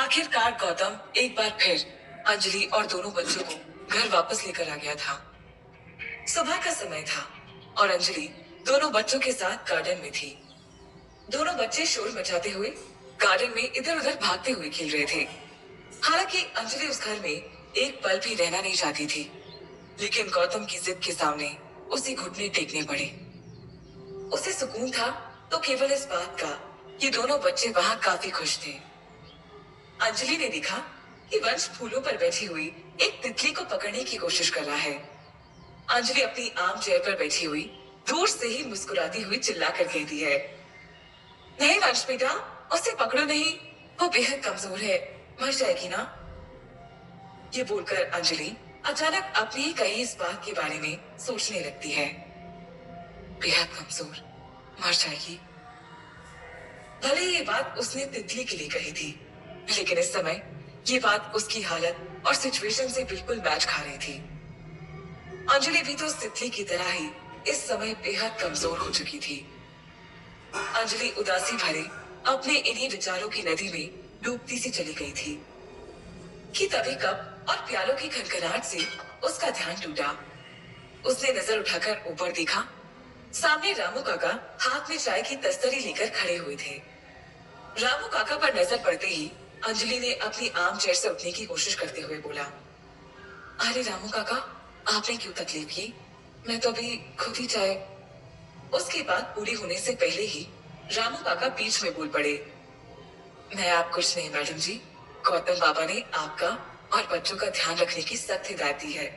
आखिरकार गौतम एक बार फिर अंजलि और दोनों बच्चों को घर वापस लेकर आ गया था। सुबह का समय था और अंजलि दोनों बच्चों के साथ गार्डन में थी। दोनों बच्चे शोर मचाते हुए गार्डन में इधर उधर भागते हुए खेल रहे थे। हालांकि अंजलि उस घर में एक पल भी रहना नहीं चाहती थी, लेकिन गौतम की जिद के सामने उसे घुटने टेकने पड़े। उसे सुकून था तो केवल इस बात का कि दोनों बच्चे वहां काफी खुश थे। अंजलि ने देखा कि वंश फूलों पर बैठी हुई एक तितली को पकड़ने की कोशिश कर रहा है। अंजलि अपनी आम चेयर पर बैठी हुई दूर से ही मुस्कुराती हुई चिल्लाकर कहती है, नहीं वंश बेटा, उसे पकड़ो नहीं, वो बेहद कमजोर है, मर जाएगी ना। ये बोलकर अंजलि अचानक अपनी ही कही इस बात के बारे में सोचने लगती है। बेहद कमजोर, मर जाएगी। भले ये बात उसने तितली के लिए कही थी, लेकिन इस समय ये बात उसकी हालत और सिचुएशन से बिल्कुल मैच खा रही थी। अंजलि भी तो उस तितली की तरह ही इस समय बेहद कमजोर हो चुकी थी। अंजलि उदासी भरे अपने इन्हीं विचारों की नदी में डूबती सी चली गई थी कि तभी कप और प्यालों की खनखनाहट से उसका ध्यान टूटा। उसने नजर उठाकर ऊपर देखा। सामने रामू काका हाथ में चाय की तस्तरी लेकर खड़े हुए थे। रामू काका पर नजर पड़ते ही अंजलि ने अपनी आम चेयर से उठने की कोशिश करते हुए बोला, अरे रामू काका, आपने क्यों तकलीफ की? मैं तो अभी खुद ही चाय। उसकी बात पूरी होने से पहले ही रामू काका बीच में बोल पड़े, मैं आप कुछ नहीं मैडम जी, गौतम बाबा ने आपका और बच्चों का ध्यान रखने की सख्त हिदायत दी है।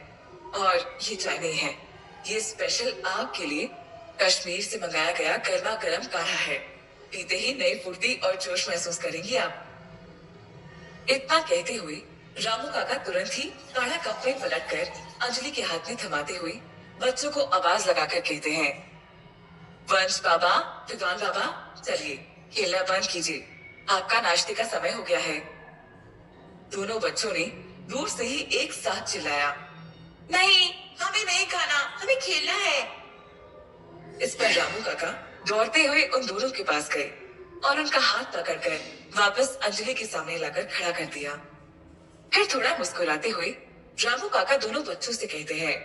और ये चाय नहीं है, ये स्पेशल आपके लिए कश्मीर से मंगाया गया गर्मा गर्म काढ़ा है। पीते ही नई फुर्ती और जोश महसूस करेंगे आप। इतना कहते हुए रामू काका तुरंत ही काढ़ा कप में पलटकर अंजलि के हाथ में थमाते हुए बच्चों को आवाज लगाकर कहते हैं, वंश बाबा, विद्वान बाबा, चलिए खेलना बंद कीजिए, आपका नाश्ते का समय हो गया है। दोनों बच्चों ने दूर से ही एक साथ चिल्लाया, नहीं, हमें नहीं खाना, हमें खेलना है। इस पर रामू काका दौड़ते हुए उन दोनों के पास गए और उनका हाथ पकड़कर वापस अंजलि के सामने लाकर खड़ा कर दिया। फिर थोड़ा मुस्कुराते हुए रामू काका दोनों बच्चों से कहते हैं,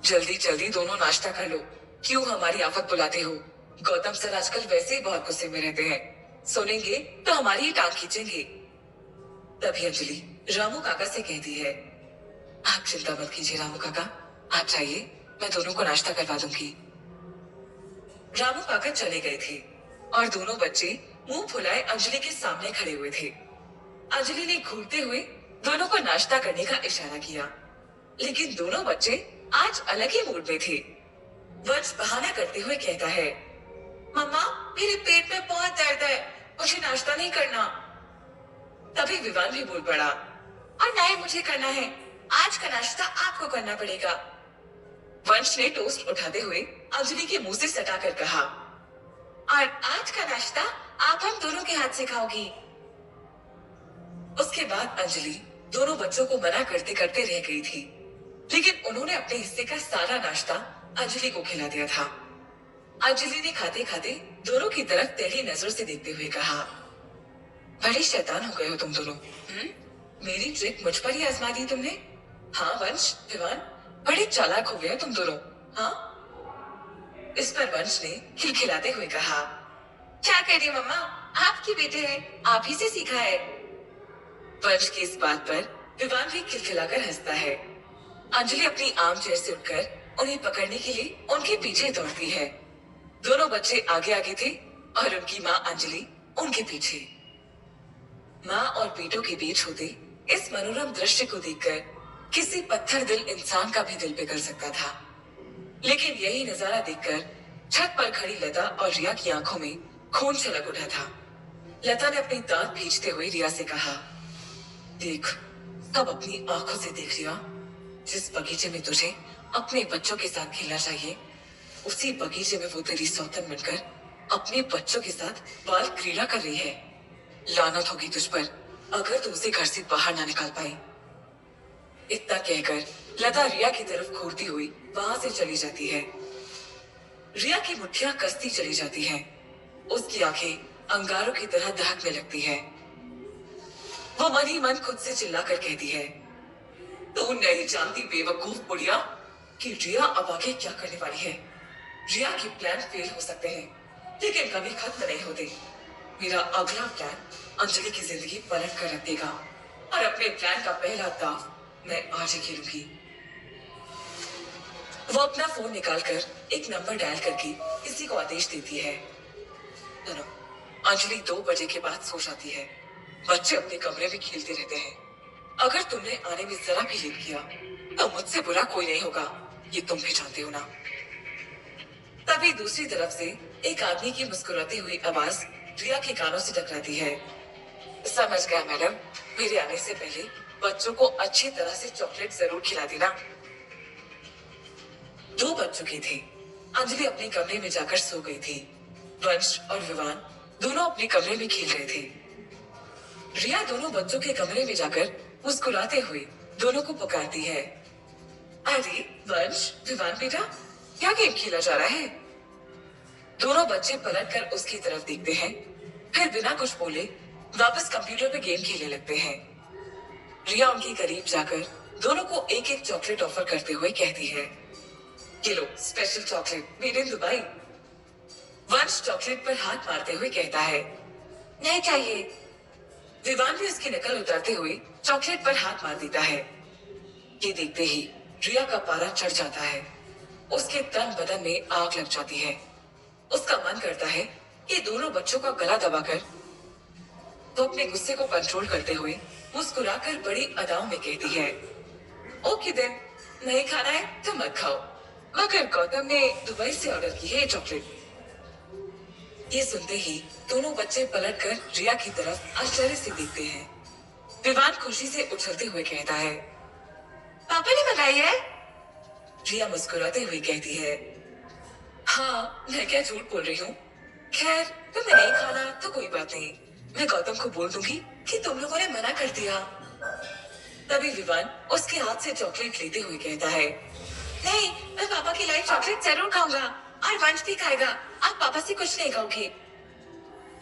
जल्दी जल्दी दोनों नाश्ता कर लो, क्यों हमारी आफत बुलाते हो? गौतम सर आजकल वैसे ही बहुत गुस्से में रहते हैं, सुनेंगे तो हमारी ही टांग खींचेंगे। तभी अंजलि रामू काका से कहती है, आप चिंता मत कीजिए रामू काका, आप चाहिए, मैं दोनों को नाश्ता करवा दूंगी। रामू काका चले गए थे और दोनों बच्चे मुंह फुलाए अंजलि के सामने खड़े हुए थे। अंजलि ने घूरते हुए दोनों को नाश्ता करने का इशारा किया, लेकिन दोनों बच्चे आज अलग ही मूड में थे। वंश बहाना करते हुए कहता है, मम्मा, मेरे पेट में बहुत दर्द है, मुझे नाश्ता नहीं करना। तभी विवान भी बोल पड़ा, और नहीं मुझे करना है, आज का नाश्ता आपको करना पड़ेगा। वंश ने टोस्ट उठाते हुए अंजलि के मुंह से सटाकर कहा, और आज का नाश्ता आप हम दोनों के हाथ से खाओगी। उसके बाद अंजलि दोनों बच्चों को मना करते करते रह गई थी, लेकिन उन्होंने अपने हिस्से का सारा नाश्ता अंजलि को खिला दिया था। अंजलि ने खाते खाते दोनों की तरफ टेढ़ी नजर से देखते हुए कहा, बड़ी शैतान हो गए हो तुम दोनों। मेरी ट्रिक मुझ पर ही आजमा दी तुमने। हाँ वंश, विवान, बड़े चालाक हो गए हो तुम दोनों। हाँ। इस पर वंश ने खिलखिलाते हुए कहा, क्या करिए मम्मा, आपके बेटे हैं, आप ही से सीखा है। वंश की इस बात पर विवान भी खिलखिलाकर हंसता है। अंजलि अपनी आम चेयर से उठकर उन्हें पकड़ने के लिए उनके पीछे दौड़ती है। दोनों बच्चे आगे आगे थे और उनकी माँ अंजलि उनके पीछे। माँ और बेटों के बीच होते इस मनोरम दृश्य को देखकर किसी पत्थर दिल इंसान का भी दिल पिघल सकता था, लेकिन यही नजारा देखकर छत पर खड़ी लता और रिया की आंखों में खून छलक उठा था। लता ने अपनी दांत भींचते हुए रिया से कहा, देख, सब अपनी आंखों से देख रिया, जिस बगीचे में तुझे अपने बच्चों के साथ खेलना चाहिए, उसी बगीचे में वो तेरी सौतन बनकर अपने बच्चों के साथ बाल क्रीड़ा कर रही है। लानत होगी तुझ पर अगर तू उसे घर से बाहर ना निकाल पाई। इतना कहकर लता रिया की तरफ घूरती हुई वहां से चली जाती है। रिया की मुट्ठियां कसती चली जाती हैं। उसकी आंखें अंगारों की तरह दहकने लगती है। वो मन ही मन खुद से चिल्लाकर कहती है, तू नहीं जानती बेवकूफ बुढ़िया कि रिया अब आगे क्या करने वाली है। रिया के प्लान फेल हो सकते हैं लेकिन कभी खत्म नहीं होते। मेरा अगला प्लान अंजलि की जिंदगी पलट कर रख देगा और अपने प्लान का पहला दाव मैं आज ही खेलूंगी। वो अपना फोन निकालकर एक नंबर डायल करके किसी को आदेश देती है। सुनो, अंजलि 2 बजे के बाद सो जाती है। बच्चे अपने कमरे में खेलते रहते हैं। अगर तुमने आने में जरा भी लेट किया तो मुझसे बुरा कोई नहीं होगा, ये तुम भी जानते हो ना। तभी दूसरी तरफ से एक आदमी की मुस्कुराती हुई आवाज रिया के कानों से टकराती है। समझ गया मैडम, मेरे आने से पहले बच्चों को अच्छी तरह से चॉकलेट जरूर खिला देना। 2 बज चुके थे। अंजलि अपने कमरे में जाकर सो गई थी। वंश और विवान दोनों अपने कमरे में खेल रहे थे। रिया दोनों बच्चों के कमरे में जाकर मुस्कुराते हुए दोनों को पुकारती है। अरे वंश, विवान बेटा, क्या गेम खेला जा रहा है? दोनों बच्चे पलटकर उसकी तरफ देखते हैं, फिर बिना कुछ बोले वापस कंप्यूटर पे गेम खेलने लगते हैं। रिया उनके करीब जाकर दोनों को एक एक चॉकलेट ऑफर करते हुए कहती है, ये लो special chocolate made in Dubai. Vansh chocolate पर हाथ मारते हुए कहता है, नहीं चाहिए। विवान भी उसकी नकल उतारते हुए चॉकलेट पर हाथ मार देता है। ये देखते ही रिया का पारा चढ़ जाता है। उसके तन बदन में आग लग जाती है। उसका मन करता है कि दोनों बच्चों का गला दबाकर तो अपने गुस्से को कंट्रोल करते हुए मुस्कुराकर बड़ी अदाओं में कहती है, ओके देन, नहीं खाना है तो मत खाओ, मगर गौतम ने दुबई से ऑर्डर की है ये चॉकलेट। ये सुनते ही दोनों बच्चे पलटकर रिया की तरफ आश्चर्य से देखते हैं। विवान खुशी से उछलते हुए कहता है, पापा ने मंगाई है? रिया मुस्कुराते हुए कहती है, हाँ, मैं क्या झूठ बोल रही हूँ। खैर, तुम्हें नहीं खाना तो कोई बात नहीं, मैं गौतम को बोल दूंगी कि तुम लोगों ने मना कर दिया। तभी विवान उसके हाथ से चॉकलेट लेते हुए कहता है, नहीं, मैं पापा की लाइव चॉकलेट जरूर खाऊंगा और वंश भी खाएगा, आप पापा से कुछ नहीं कहोगे।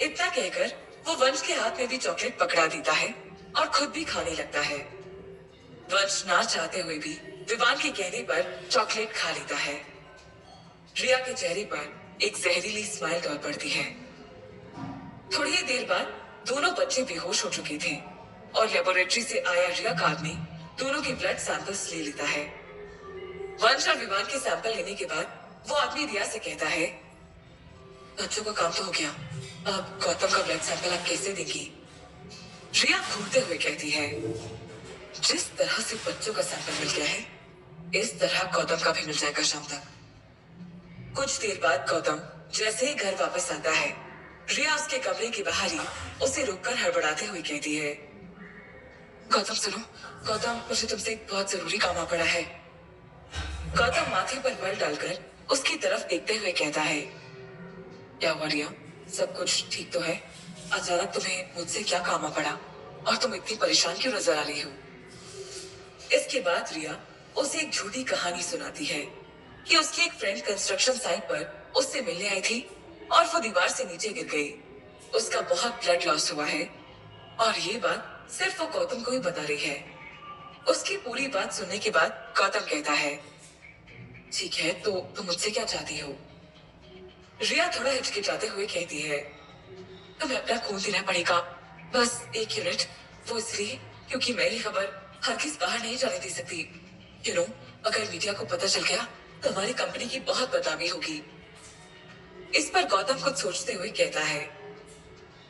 इतना कहकर वो वंश के हाथ में भी चॉकलेट पकड़ा देता है और खुद भी खाने लगता है। वंश ना चाहते हुए भी विवान के कहने पर चॉकलेट खा लेता है। रिया के चेहरे पर एक जहरीली स्माइल दौड़ पड़ती है। थोड़ी ही देर बाद दोनों बच्चे बेहोश हो चुके थे और लेबोरेटरी से आया रिया का आदमी दोनों के ब्लड सैंपल्स ले लेता है। वंश और विवान के सैंपल लेने के बाद वो आदमी रिया से कहता है, बच्चों का काम तो हो गया, अब गौतम का ब्लड सैंपल आप कैसे देंगी? रिया घूरते हुए कहती है, जिस तरह से बच्चों का सैंपल मिल गया है, इस तरह गौतम का भी मिल जाएगा शाम तक। कुछ देर बाद गौतम जैसे ही घर वापस आता है, रिया उसके कमरे के बाहर ही उसे रोककर हड़बड़ाते हुए कहती है, गौतम सुनो, गौतम, मुझे तुमसे एक बहुत जरूरी काम आ पड़ा है। गौतम माथे पर बल डालकर उसकी तरफ देखते हुए कहता है, क्या हुआ रिया, सब कुछ ठीक तो है? अचानक तुम्हें मुझसे क्या काम आ पड़ा और तुम इतनी परेशान क्यों नजर आ रही हो? इसके बाद रिया उसे एक झूठी कहानी सुनाती है कि उसकी एक फ्रेंड कंस्ट्रक्शन साइट पर उससे मिलने आई थी और वो दीवार से नीचे गिर गई। उसका बहुत ब्लड लॉस हुआ है और ये बात सिर्फ वो गौतम को ही बता रही है। उसकी पूरी बात सुनने के बाद गौतम कहता है, ठीक है, तो तुम मुझसे क्या चाहती हो? रिया थोड़ा हिचकिचाते हुए कहती है, तुम्हें अपना खून देना पड़ेगा, बस 1 यूनिट। वो इसलिए क्योंकि मेरी खबर हर किस बाहर नहीं जाने दे सकती। अगर मीडिया को पता चल गया तो हमारी कंपनी की बहुत बदनामी होगी। इस पर गौतम कुछ सोचते हुए कहता है,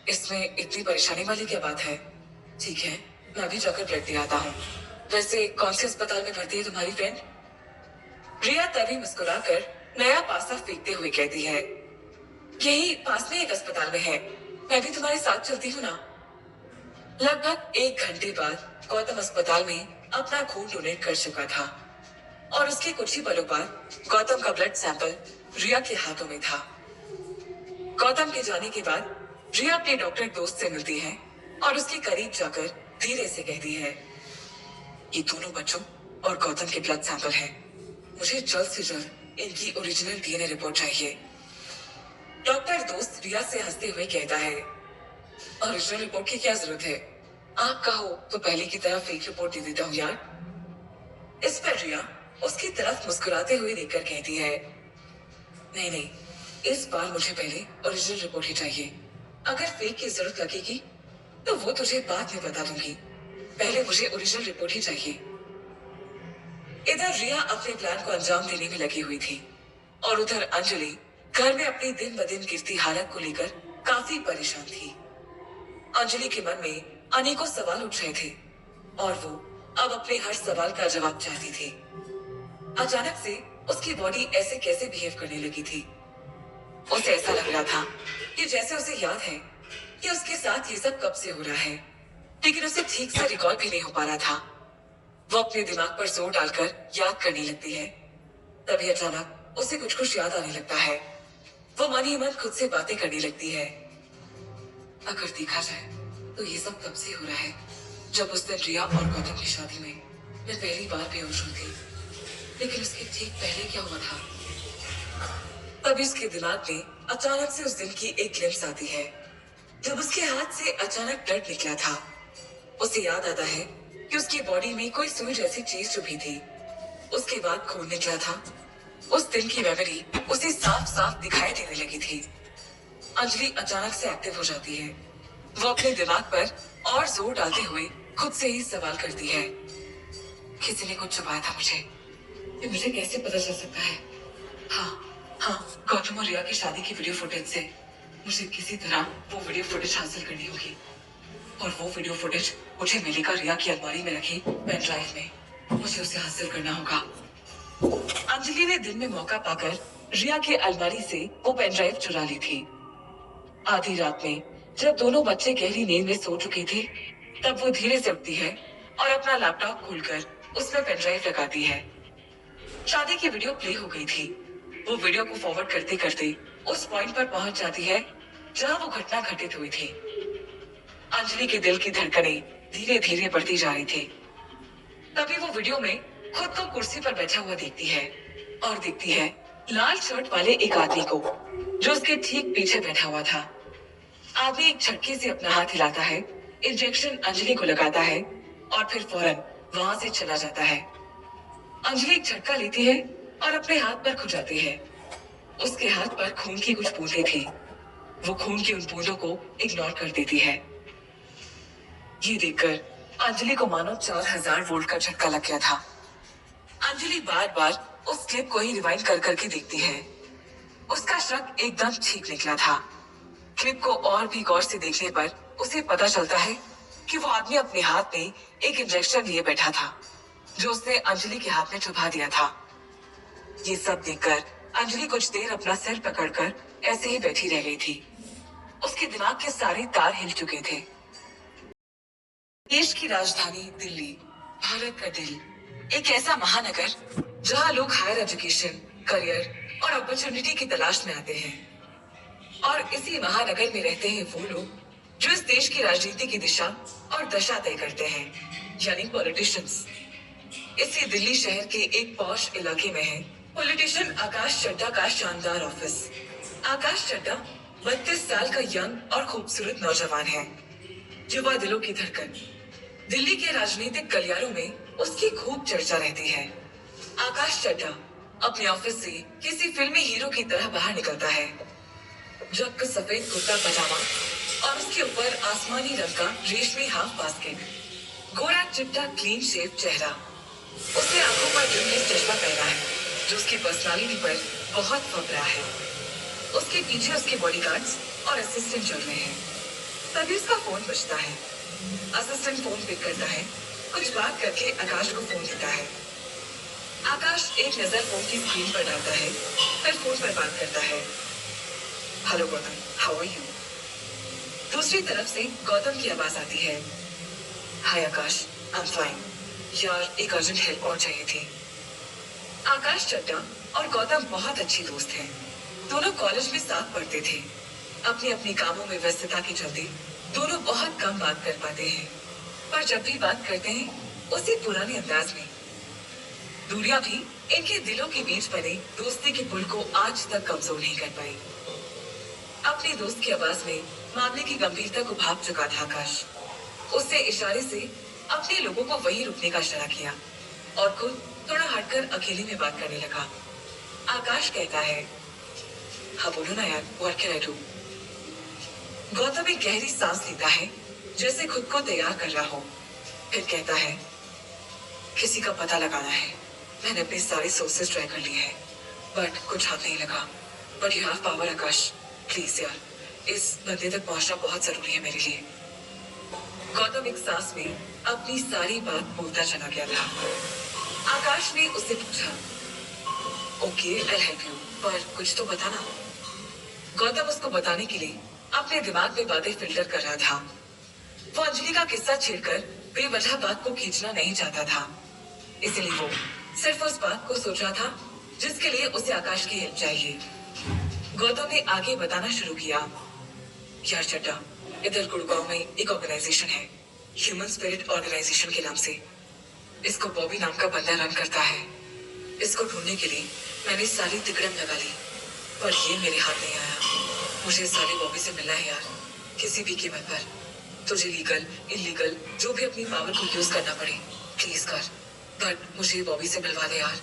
इसमें इतनी परेशानी वाली क्या बात है? ठीक है, मैं अभी जाकर ब्लड दे आता हूँ। वैसे कौन से अस्पताल में भर्ती है तुम्हारी फ्रेंड? रिया तभी मुस्कुराकर नया पासा फेंकते हुए कहती है, यही पास में एक अस्पताल में है, मैं भी तुम्हारे साथ चलती हूँ ना। लगभग 1 घंटे बाद गौतम अस्पताल में अपना खून डोनेट कर चुका था और उसके कुछ ही पलों बाद गौतम का ब्लड सैंपल रिया के हाथों में था। गौतम के जाने के बाद रिया अपने डॉक्टर दोस्त से मिलती है और उसके करीब जाकर धीरे से कहती है, ये दोनों बच्चों और गौतम के ब्लड सैंपल हैं। मुझे जल्द से जल्द इनकी ओरिजिनल डीएनए रिपोर्ट चाहिए। डॉक्टर दोस्त रिया से हंसते हुए कहता है, ओरिजिनल रिपोर्ट की क्या जरूरत है? आप कहो तो पहले की तरह फेक रिपोर्ट दे देता हूँ यार। इस पर रिया उसकी तरफ मुस्कुराते हुए देखकर कहती है, नहीं नहीं, इस बार मुझे पहले ओरिजिनल रिपोर्ट ही चाहिए। अगर फेक की जरूरत लगेगी तो वो तुझे बाद में बता दूंगी, पहले मुझे ओरिजिनल रिपोर्ट ही चाहिए। इधर रिया अपने प्लान को अंजाम देने में लगी हुई थी और उधर अंजलि घर में अपनी दिन ब दिन गिरती हालत को लेकर काफी परेशान थी। अंजलि के मन में अनेकों सवाल उठ रहे थे और वो अब अपने हर सवाल का जवाब चाहती थी। अचानक से उसकी बॉडी ऐसे कैसे बिहेव करने लगी थी। उसे ऐसा लग रहा था कि जैसे उसे याद है कि उसके साथ ये सब कब से हो रहा है, लेकिन उसे ठीक से रिकॉल भी नहीं हो पा रहा था। वो अपने दिमाग पर जोर डालकर याद करने लगती है। तभी अचानक उसे कुछ कुछ याद आने लगता है। वो मन ही मन खुद से बातें करने लगती है। अगर देखा जाए तो ये सब तब से हो रहा है जब उस दिन रिया और गौतम की शादी में मैं पहली बार बेहोश हुई थी। लेकिन उसके ठीक पहले क्या हुआ था? तभी उसके दिमाग में अचानक से उस दिन की एक ग्लिम्स आती है जब उसके हाथ से अचानक ब्लड निकला था। उसे याद आता है कि उसकी बॉडी में कोई सुई जैसी चीज चुभी थी। उसके बाद खून निकला था। उस दिन की मेमोरी उसे साफ साफ दिखाई देने लगी थी। अंजलि अचानक से एक्टिव हो जाती है। वो अपने दिमाग पर और जोर डालते हुए खुद से ही सवाल करती है, किसी ने कुछ छुपाया था मुझे, ये मुझे कैसे पता चल सकता है? हाँ, गौतम और रिया की शादी की वीडियो फुटेज से मुझे किसी तरह वो वीडियो फुटेज हासिल करनी होगी और वो वीडियो फुटेज मुझे मिलेगा रिया की अलमारी में रखी पेन ड्राइव में। मुझे उसे हासिल करना होगा। अंजलि ने दिन में मौका पाकर रिया की अलमारी से वो पेन ड्राइव चुरा ली थी। आधी रात में जब दोनों बच्चे गहरी नींद में सो चुके थे, तब वो धीरे से उठती है और अपना लैपटॉप खोलकर उसमें पेन ड्राइव लगाती है। शादी की वीडियो प्ले हो गई थी। वो वीडियो को फॉरवर्ड करते करते उस पॉइंट पर पहुंच जाती है जहां वो घटना घटित हुई थी। अंजलि के दिल की धड़कनें धीरे धीरे बढ़ती जा रही थी। तभी वो वीडियो में खुद को कुर्सी पर बैठा हुआ देखती है और देखती है लाल शर्ट वाले एक आदमी को जो उसके ठीक पीछे बैठा हुआ था। आदमी एक झटके से अपना हाथ हिलाता है, इंजेक्शन अंजलि को लगाता है और फिर फौरन वहां से चला जाता है। अंजलि एक झटका लेती है और अपने हाथ पर खुजाती है। उसके हाथ पर खून की कुछ बूंदें थी। वो खून की उन बूंदों को इग्नोर कर देती है। ये देखकर अंजलि को मानो 4000 वोल्ट का झटका लग गया था। अंजलि बार बार उस क्लिप को ही रिवाइंड कर करके देखती है। उसका शक एकदम ठीक निकला था। क्लिप को और भी गौर से देखने पर उसे पता चलता है कि वो आदमी अपने हाथ में एक इंजेक्शन लिए बैठा था जो उसने अंजलि के हाथ में चुभा दिया था। ये सब देखकर अंजलि कुछ देर अपना सिर पकड़कर ऐसे ही बैठी रह गई थी। उसके दिमाग के सारे तार हिल चुके थे। देश की राजधानी दिल्ली, भारत का दिल, एक ऐसा महानगर जहां लोग हायर एजुकेशन, करियर और अपॉर्चुनिटी की तलाश में आते हैं। और इसी महानगर में रहते हैं वो लोग जो इस देश की राजनीति की दिशा और दशा तय करते हैं, यानी पॉलिटिशियंस। इसी दिल्ली शहर के एक पॉश इलाके में है पॉलिटिशियन आकाश चड्ढा का शानदार ऑफिस। आकाश चड्ढा 32 साल का यंग और खूबसूरत नौजवान है। युवा दिलों की धड़कन। दिल्ली के राजनीतिक गलियारों में उसकी खूब चर्चा रहती है। आकाश चड्ढा अपने ऑफिस से किसी फिल्मी हीरो की तरह बाहर निकलता है। जब सफेद कुर्ता पजामा और उसके ऊपर आसमानी रंग का रेशमी हाफ बास्केट, गोरा चिट्टा क्लीन शेव चेहरा। उसने आंखों पर रिमलेस चश्मा पहना है जो उसकी पर्सनालिटी पर बहुत फंक रहा है। उसके पीछे उसके बॉडीगार्ड्स और असिस्टेंट चल रहे हैं। तभी उसका फोन बजता है। असिस्टेंट फोन पिक करता है, कुछ बात करके आकाश को फोन देता है। आकाश एक नजर फोन की स्क्रीन पर डालता है, फिर फोन पर बात करता है। Hello Gautam, how are you? दूसरी तरफ से गौतम की आवाज आती है। Hi Akash, I am fine. यार एक अर्जेंट हेल्प और चाहिए थी। आकाश चड्ढा और गौतम बहुत अच्छे दोस्त हैं। दोनों कॉलेज में साथ पढ़ते थे। अपने अपने कामों में व्यस्तता के चलते दोनों बहुत कम बात कर पाते हैं, पर जब भी बात करते हैं उसी पुराने अंदाज में। दूरियां भी इनके दिलों के बीच बने दोस्ती के पुल को आज तक कमजोर नहीं कर पाई। अपने दोस्त की आवाज में मामले की गंभीरता को भाप चुका था आकाश। उसने इशारे से अपने लोगों को वहीं रुकने का इशारा किया और खुद थोड़ा हटकर अकेले में बात करने लगा। आकाश कहता है, हाँ बोलो ना यार, what can I do. Gautam एक गहरी सांस लेता है, जैसे खुद को तैयार कर रहा हो। फिर कहता है, किसी का पता लगाना है। मैंने अपने सारे सोर्सेस ट्राई कर लिए हैं, बट कुछ हाथ नहीं लगा। But you have power Akash, please यार, इस बंदे तक पहुंचना बहुत जरूरी है मेरे लिए। गौतम एक सांस में अपनी सारी बात बोलता चला गया था। आकाश ने उससे पूछा, ओके आई हेल्प यू, पर कुछ तो बताना। गौतम उसको बताने के लिए अपने दिमाग में बातें फिल्टर कर रहा था। वो अंजलि का किस्सा छेड़कर बेवजह बात को खींचना नहीं चाहता था, इसलिए वो सिर्फ उस बात को सोच रहा था जिसके लिए उसे आकाश की हेल्प चाहिए। गौतम ने आगे बताना शुरू किया, यार चड्डा, इधर गुड़गांव में एक ऑर्गेनाइजेशन है, ह्यूमन स्पिरिट ऑर्गेनाइजेशन के नाम से। इसको बॉबी नाम का बंदा रन करता है। इसको ढूंढने के लिए मैंने सारी तिकड़म लगा ली, पर ये मेरे हाथ नहीं आया। मुझे सारी बॉबी से मिलना है यार, किसी भी कीमत पर। तुझे लीगल इलीगल जो भी अपनी पावर को यूज करना पड़े प्लीज कर, बट मुझे बॉबी से मिलवा दे यार।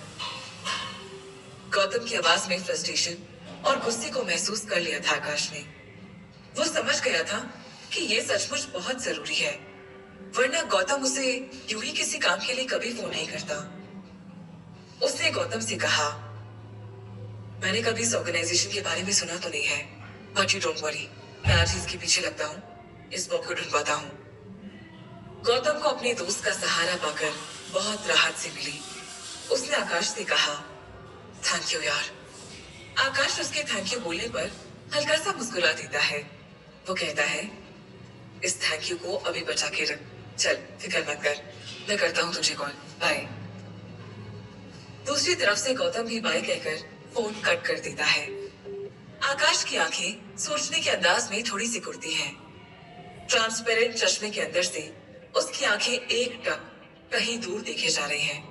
गौतम की आवाज में फ्रस्ट्रेशन और गुस्से को महसूस कर लिया था आकाश ने। वो समझ गया था कि ये सचमुच बहुत जरूरी है, वरना गौतम उसे यूं ही किसी काम के लिए कभी फोन नहीं करता। उसने गौतम से कहा, मैंने कभी इस ऑर्गेनाइजेशन के बारे में सुना तो नहीं है, बट यू डोंट वरी, मैं आज ही इसके पीछे लगता हूँ, इस बॉब को ढूंढवाता हूँ। गौतम को अपने दोस्त का सहारा पाकर बहुत राहत से मिली। उसने आकाश से कहा, थैंक यू यार। आकाश उसके थैंक यू बोलने पर हल्का सा मुस्कुरा देता है। वो कहता है, इस थैंक यू को अभी बचा के रख, चल फिक्र मत कर, मैं करता हूँ तुझे कॉल, बाय। दूसरी तरफ से गौतम भी बाय कहकर फोन कट कर देता है। आकाश की आंखें सोचने के अंदाज में थोड़ी सी खुलती हैं। ट्रांसपेरेंट चश्मे के अंदर से उसकी आंखें एक टक कहीं दूर देखे जा रही हैं।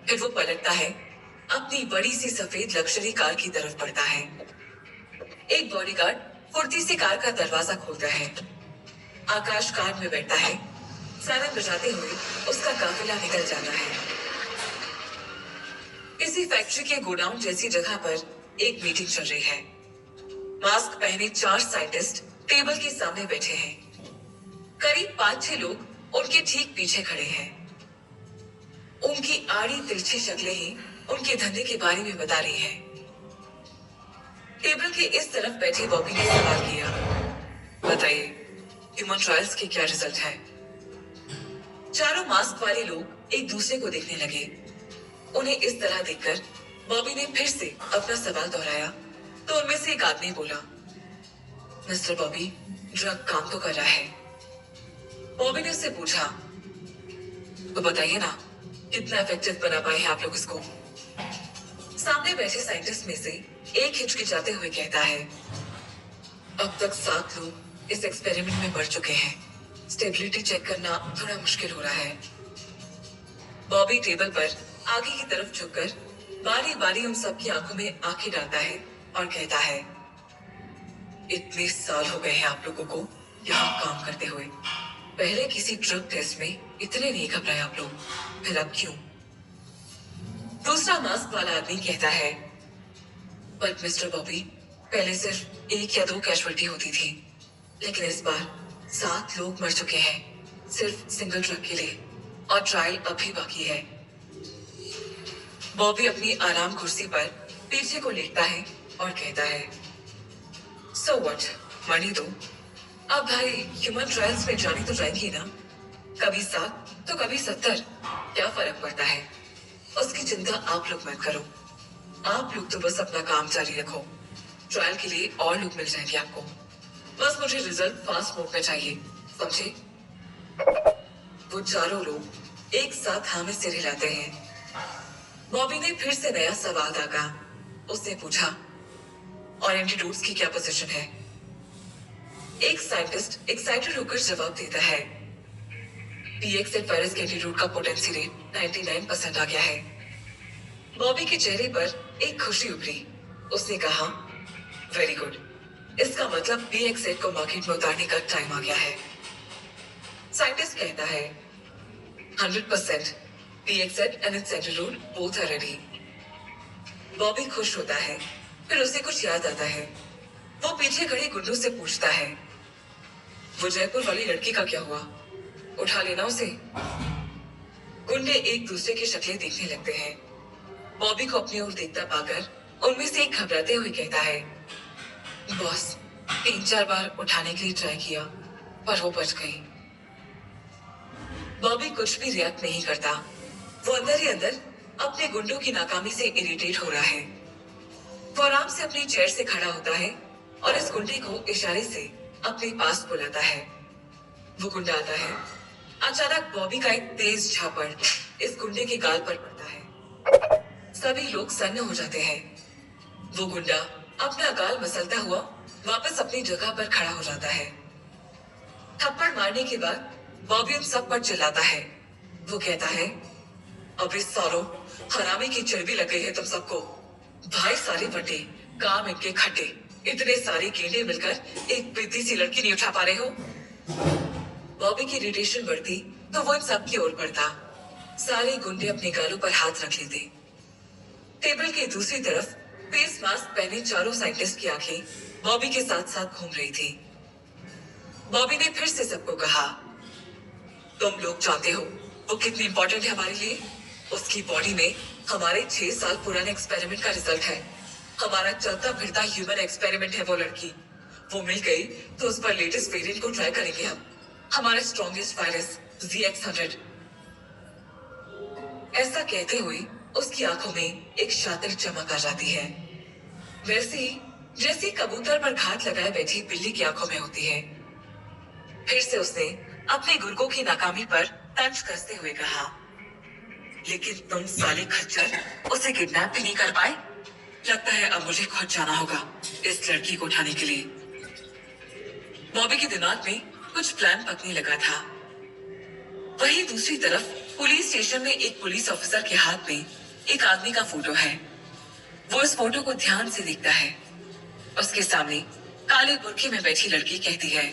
फिर वो पलटता है, अपनी बड़ी सी सफेद लग्जरी कार की तरफ बढ़ता है। एक बॉडीगार्ड फुर्ती से कार का दरवाजा खोलता है। आकाश कार में बैठता है। सायरन बजाते हुए उसका काफिला निकल जाता है। किसी फैक्ट्री के गोडाउन जैसी जगह पर एक मीटिंग चल रही है। मास्क पहने 4 साइंटिस्ट टेबल के सामने बैठे हैं। करीब 5-6 लोग उनके ठीक पीछे खड़े हैं। उनकी आड़ी तिरछी शक्लें ही उनके धंधे के बारे में बता रही हैं। टेबल के इस तरफ बैठे बॉबी ने सवाल किया, बताइए ह्यूमन ट्रायल्स के क्या रिजल्ट है। चारों मास्क वाले लोग एक दूसरे को देखने लगे। उन्हें इस तरह देखकर बॉबी ने फिर से अपना सवाल दोहराया तो उनमें से एक आदमी बोला, मिस्टर बॉबी, ड्रग काम तो कर रहा है। बॉबी ने उससे पूछा, तो बताइए ना, कितना इफेक्टिव बना पाए हैं आप लोग इसको। सामने बैठे साइंटिस्ट में से एक हिचकिचाते हुए कहता है, अब तक 7 लोग इस एक्सपेरिमेंट में मर चुके हैं। स्टेबिलिटी चेक करना थोड़ा मुश्किल हो रहा है। बॉबी टेबल पर आगे की तरफ झुककर बारी बारी उन सबकी आंखों में आंखें डालता है और कहता है, इतने साल हो गए हैं आप लोगों को यहाँ काम करते हुए, पहले किसी ड्रग टेस्ट में इतने नहीं घबराए आप लोग, फिर अब क्यों। दूसरा मास्क वाला आदमी कहता है, बट मिस्टर बॉबी, पहले सिर्फ 1 या 2 कैजुअल्टी होती थी, लेकिन इस बार 7 लोग मर चुके हैं सिर्फ सिंगल ड्रग के लिए, और ट्रायल अभी बाकी है। बॉबी अपनी आराम कुर्सी पर पीछे को लेटता है और कहता है, सो व्हाट, मरने दो। अब भाई ह्यूमन ट्रायल्स में जानी तो जाएंगी ना, कभी 7 तो कभी 70, क्या फर्क पड़ता है। उसकी चिंता आप लोग मत करो, आप लोग तो बस अपना काम जारी रखो। ट्रायल के लिए और लोग मिल जाएंगे आपको, बस मुझे रिजल्ट फास्ट मोड में चाहिए, समझे। वो चारों लोग एक साथ हाँ में सिर हिलाते हैं। बॉबी ने फिर से नया सवाल दागा। उसने पूछा, और एंटीडोट्स की क्या पोजीशन है। एक साइंटिस्ट एक्साइटेड होकर जवाब देता है, PX वायरस के एंटीडोट का पोटेंसी रेट 99% आ गया है। बॉबी के चेहरे पर एक खुशी उभरी। उसने कहा, वेरी गुड, इसका मतलब PX को मार्केट में उतारने का टाइम आ गया है। साइंटिस्ट कहता है 100%, PXZ and its center root both are ready. Bobby खुश होता है, फिर उसे कुछ याद आता है। वो पीछे खड़े गुंडों से पूछता है, वो जयपुर वाली लड़की का क्या हुआ? उठा लेना उसे। गुंडे एक दूसरे की शक्लें देखने लगते हैं। बॉबी को अपनी ओर देखता पाकर उनमें से एक घबराते हुए कहता है, बॉस, 3-4 बार उठाने के लिए ट्राई किया, पर वो बच गई। बॉबी कुछ भी रिएक्ट नहीं करता। वो अंदर ही अंदर अपने गुंडों की नाकामी से इरिटेट हो रहा है। वो आराम से अपनी चेयर से खड़ा होता है और इस गुंडे को इशारे से अपने पास बुलाता है। वो गुंडा आता है। अचानक बॉबी का एक तेज झापड़ इस गुंडे के गाल पर पड़ता है। सभी लोग सन्न हो जाते हैं। वो गुंडा अपना गाल मसलता हुआ वापस अपनी जगह पर खड़ा हो जाता है। थप्पड़ मारने के बाद बॉबी उन सब पर चिल्लाता है। वो कहता है, अबे सालो, हरामी की चर्बी लग गई है तुम सबको। भाई सारे बटे, काम इनके खट्टे, इतने सारे गेंडे मिलकर एक बिद्दी सी लड़की नहीं उठा पा रहे हो। बॉबी की इरिटेशन बढ़ती तो वो इन सब की ओर बढ़ता। सारे गुंडे अपने गालों पर हाथ रख लेते। टेबल के दूसरी तरफ फेस मास्क पहने चारों साइंटिस्ट की आंखें बॉबी के साथ साथ घूम रही थी। बॉबी ने फिर से सबको कहा, तुम लोग जानते हो वो कितनी इंपॉर्टेंट है हमारे लिए। उसकी बॉडी में हमारे 6 साल पुराने एक्सपेरिमेंट का रिजल्ट है। हमारा चलता फिरता ह्यूमन एक्सपेरिमेंट है वो लड़की। वो मिल गई तो उस पर लेटेस्ट वेरिएंट को ट्राई करेंगे हम। हमारा स्ट्रॉन्गेस्ट वायरस ZX100। ऐसा कहते हुए उसकी आंखों में एक शातिर चमक आ जाती है, वैसे ही जैसी कबूतर पर घात लगाए बैठी बिल्ली की आंखों में होती है। फिर से उसने अपने गुर्गों की नाकामी पर तंज कसते हुए कहा, लेकिन तुम साले खच्चर उसे किडनैप भी नहीं कर पाए। लगता है अब मुझे खुद जाना होगा इस लड़की को उठाने के लिए। बॉबी के दिमाग में कुछ प्लान पकने लगा था। वहीं दूसरी तरफ पुलिस स्टेशन में एक पुलिस ऑफिसर के हाथ में एक आदमी का फोटो है। वो इस फोटो को ध्यान से देखता है। उसके सामने काले बुर्के में बैठी लड़की कहती है,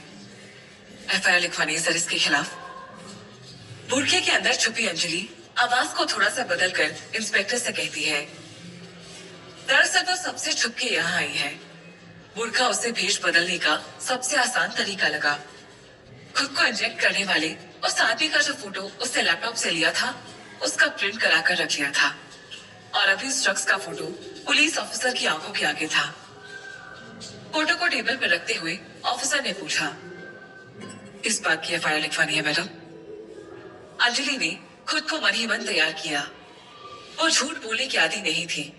FIR लिखवानी है सर इसके खिलाफ। बुर्के के अंदर छुपी अंजलि आवाज को थोड़ा सा बदलकर इंस्पेक्टर से कहती है, दरअसल वो सबसे छुप के यहाँ आई है। बुर्का उसे भेष बदलने का सबसे आसान तरीका लगा। खुद को इंजेक्ट करने वाले उस आदमी का जो फोटो उसने लैपटॉप से लिया था, उसका प्रिंट कराकर रख लिया था और अभी उस शख्स का फोटो पुलिस ऑफिसर की आंखों के आगे था। फोटो को टेबल पर रखते हुए ऑफिसर ने पूछा, किस बात की FIR लिखवानी है मैडम? अंजलि ने खुद को मन ही मन तैयार किया। वो झूठ बोलने की आदी नहीं थी,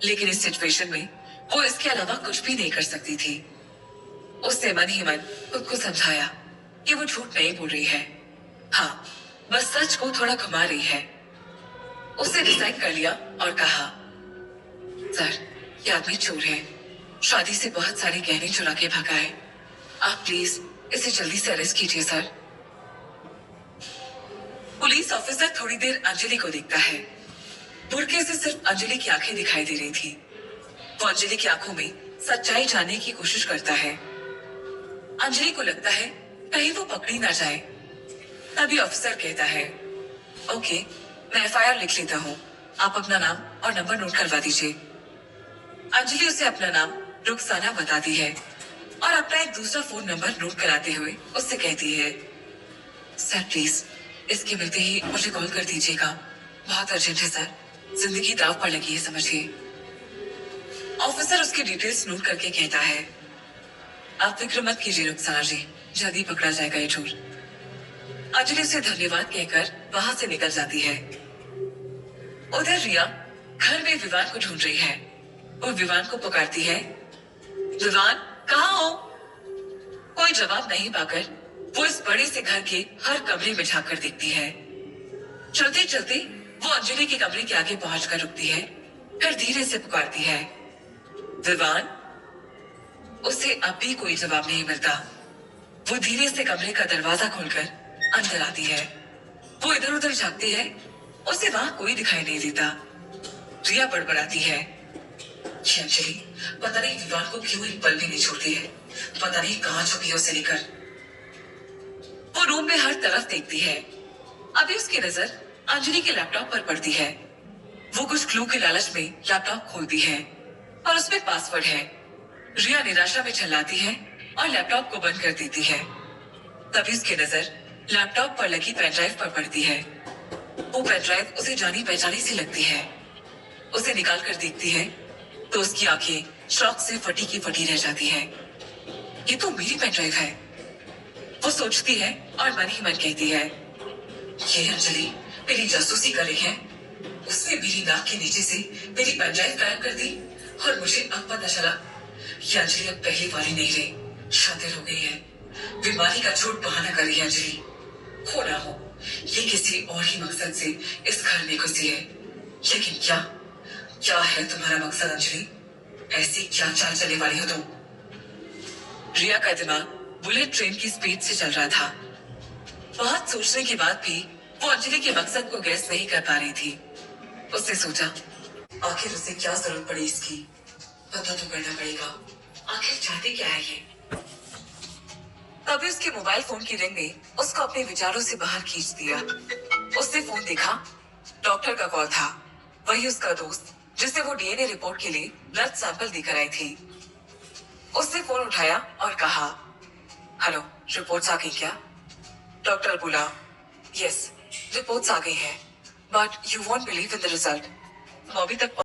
लेकिन इस सिचुएशन में वो इसके अलावा कुछ भी नहीं कर सकती थी। उसने मन ही मन खुद को समझाया कि वो झूठ नहीं बोल रही है, हाँ, बस सच को थोड़ा घुमा रही है। उसने डिसाइड कर लिया और कहा, सर, ये आदमी चोर है, शादी से बहुत सारे गहने चुरा के भागा है। आप प्लीज इसे जल्दी से अरेस्ट कीजिए सर। पुलिस ऑफिसर थोड़ी देर अंजलि को देखता है। बुर्के से सिर्फ अंजलि की आंखें दिखाई दे रही थी। वो अंजलि की आंखों में सच्चाई जानने की कोशिश करता है। अंजलि को लगता है कहीं वो पकड़ी ना जाए। तभी ऑफिसर कहता है, ओके, मैं FIR लिख लेता हूँ, आप अपना नाम और नंबर नोट करवा दीजिए। अंजलि उसे अपना नाम रुखसाना बताती है और अपना एक दूसरा फोन नंबर नोट कराते हुए उससे कहती है, सर प्लीज इसके मिलते ही मुझे कॉल कर दीजिएगा, बहुत अर्जेंट है सर, जिंदगी दाव पर लगी है समझिए। ऑफिसर उसकी डिटेल्स नोट करके कहता है, आप फिक्र मत कीजिए रुखसाना जी, जल्दी पकड़ा जाएगा ये चोर। अंजलि उसे धन्यवाद कहकर वहां से निकल जाती है। उधर रिया घर में विवान को ढूंढ रही है। वो विवान को पुकारती है, विवान कहाँ हो? कोई जवाब नहीं पाकर वो इस बड़े से घर के हर कमरे में झांककर देखती है। चलते चलते वो अंजलि के कमरे के आगे पहुंचकर रुकती है, फिर धीरे से पुकारती है, विवान। उसे अब भी कोई जवाब नहीं मिलता। वो धीरे से कमरे का दरवाजा खोलकर अंदर आती है। वो इधर उधर झांकती है, उसे वहां कोई दिखाई नहीं देता। रिया बड़बड़ाती है, अंजलि पता नहीं विवान को क्यों एक पल भी नहीं छोड़ती है, पता नहीं कहाँ छुपी है उसे लेकर। वो रूम में हर तरफ देखती है। अभी उसकी नजर अंजलि के लैपटॉप पर पड़ती है। वो कुछ क्लू के लालच में लैपटॉप खोलती है और उसमें पासवर्ड है। रिया निराशा में चिल्लाती है और लैपटॉप को बंद कर देती है। तभी उसकी नजर लैपटॉप पर लगी पेनड्राइव पर पड़ती है। वो पेनड्राइव उसे जानी पहचानी सी लगती है। उसे निकाल कर देखती है तो उसकी आंखें शॉक से फटी की फटी रह जाती है। ये तो मेरी पेनड्राइव है, वो सोचती है और मन ही मन कहती है, ये अंजलि मेरी जासूसी कर रही है। उसने मेरी नाक के नीचे से मेरी पेनड्राइव गायब कर दी और मुझे अब पता चला ये अंजलि अब पहली वाली नहीं रही, शातिर हो गई है। बीमारी का झूठ बहाना कर रही है अंजलि। हो ना हो ये किसी और ही मकसद से इस घर में घुसी है। लेकिन क्या क्या है तुम्हारा मकसद अंजलि? ऐसी क्या चाल चलने वाली हो तुम? रिया का दिमाग बुलेट ट्रेन की स्पीड से चल रहा था। बहुत सोचने के बाद भी वो अंजलि के मकसद को गैस नहीं कर पा रही थी। उसने सोचा, आखिर उसे क्या जरूरत पड़ी इसकी? पता तो करना पड़ेगा, आखिर चाहती क्या है ये? तभी उसके मोबाइल फोन की रिंग ने उसको अपने विचारों से बाहर खींच दिया। उसने फोन देखा, डॉक्टर का कॉल था। वही उसका दोस्त जिसे वो डीएनए रिपोर्ट के लिए ब्लड सैंपल देकर आई थी। उसने फोन उठाया और कहा, हेलो, रिपोर्ट्स आ गई क्या? डॉक्टर बोला, यस, रिपोर्ट्स आ गई है, but you won't believe in the result. वो अभी तक